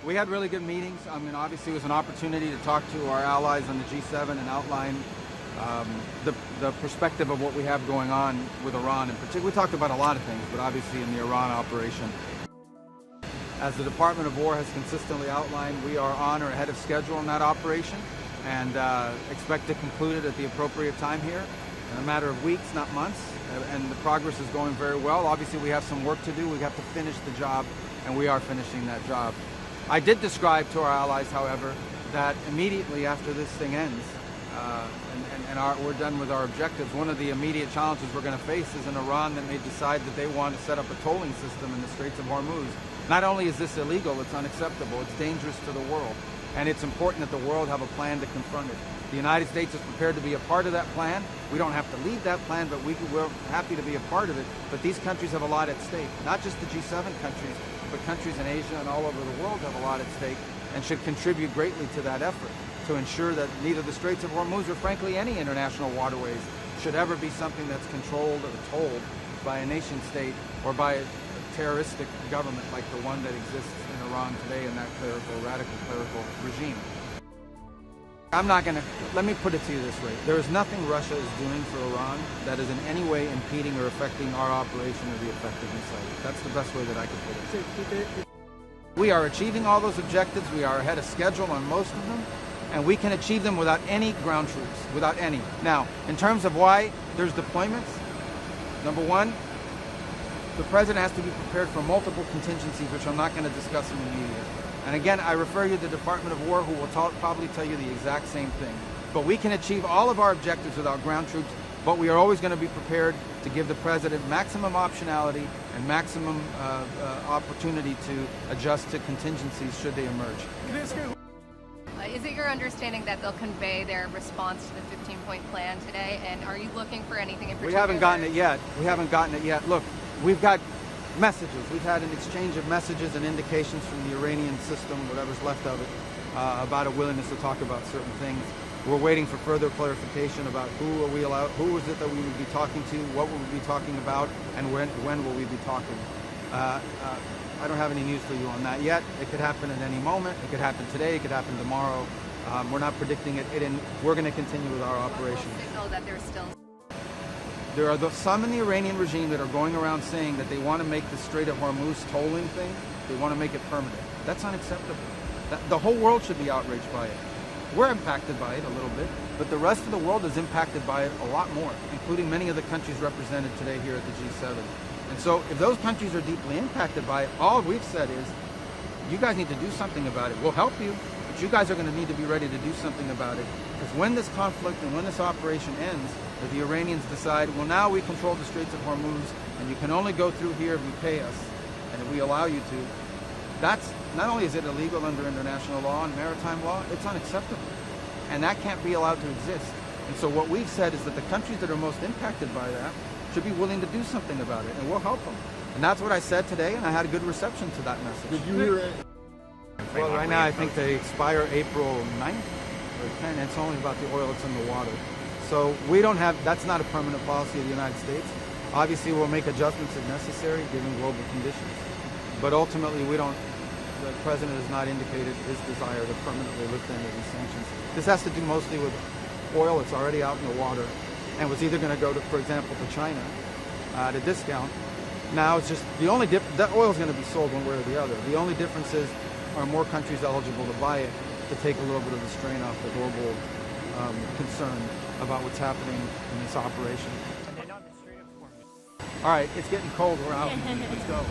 We had really good meetings. I mean, obviously it was an opportunity to talk to our allies on the G7 and outline the perspective of what we have going on with Iran in particular. We talked about a lot of things, but obviously in the Iran operation. As the Department of War has consistently outlined, we are on or ahead of schedule in that operation and expect to conclude it at the appropriate time here in a matter of weeks, not months, and the progress is going very well. Obviously we have some work to do. We have to finish the job, and we are finishing that job. I did describe to our allies, however, that immediately after this thing ends and we're done with our objectives, one of the immediate challenges we're going to face is an Iran that may decide that they want to set up a tolling system in the Straits of Hormuz. Not only is this illegal, it's unacceptable, it's dangerous to the world, and it's important that the world have a plan to confront it. The United States is prepared to be a part of that plan. We don't have to lead that plan, but we're happy to be a part of it. But these countries have a lot at stake, not just the G7 countries, but countries in Asia and all over the world have a lot at stake and should contribute greatly to that effort to ensure that neither the Straits of Hormuz or frankly any international waterways should ever be something that's controlled or tolled by a nation state or by a terroristic government like the one that exists in Iran today in that radical clerical regime. Let me put it to you this way. There is nothing Russia is doing for Iran that is in any way impeding or affecting our operation or the effectiveness of it. That's the best way that I could put it. We are achieving all those objectives. We are ahead of schedule on most of them, and we can achieve them without any ground troops, without any. Now, in terms of why there's deployments, number one, the president has to be prepared for multiple contingencies, which I'm not going to discuss in the media. And again, I refer you to the Department of War, who will probably tell you the exact same thing. But we can achieve all of our objectives without ground troops, but we are always going to be prepared to give the president maximum optionality and maximum opportunity to adjust to contingencies should they emerge. Is it your understanding that they'll convey their response to the 15-point plan today? And are you looking for anything in particular? We haven't gotten it yet. We haven't gotten it yet. Look, we've got messages. We've had an exchange of messages and indications from the Iranian system, whatever's left of it, about a willingness to talk about certain things. We're waiting for further clarification about who is it that we would be talking to, what will we be talking about, and when will we be talking. I don't have any news for you on that yet. It could happen at any moment. It could happen today. It could happen tomorrow. We're not predicting it. We're going to continue with our operation. There are some in the Iranian regime that are going around saying that they want to make the Strait of Hormuz tolling thing, they want to make it permanent. That's unacceptable. The whole world should be outraged by it. We're impacted by it a little bit, but the rest of the world is impacted by it a lot more, including many of the countries represented today here at the G7. And so if those countries are deeply impacted by it, all we've said is, you guys need to do something about it. We'll help you, but you guys are going to need to be ready to do something about it. Because when this conflict and when this operation ends, if the Iranians decide, well, now we control the Straits of Hormuz, and you can only go through here if you pay us, and if we allow you to, that's, not only is it illegal under international law and maritime law, it's unacceptable. And that can't be allowed to exist. And so what we've said is that the countries that are most impacted by that should be willing to do something about it, and we'll help them. And that's what I said today, and I had a good reception to that message. Did you hear it? Well, right now I think they expire April 9th or 10th. It's only about the oil that's in the water. So we don't have, that's not a permanent policy of the United States. Obviously we'll make adjustments if necessary given global conditions. But ultimately the president has not indicated his desire to permanently lift any of these sanctions. This has to do mostly with oil that's already out in the water and was either going to go to, for example, to China at a discount. Now it's just, that oil is going to be sold one way or the other. The only difference is, are more countries eligible to buy it to take a little bit of the strain off the global concern about what's happening in this operation. All right, it's getting cold. We're out. Let's go.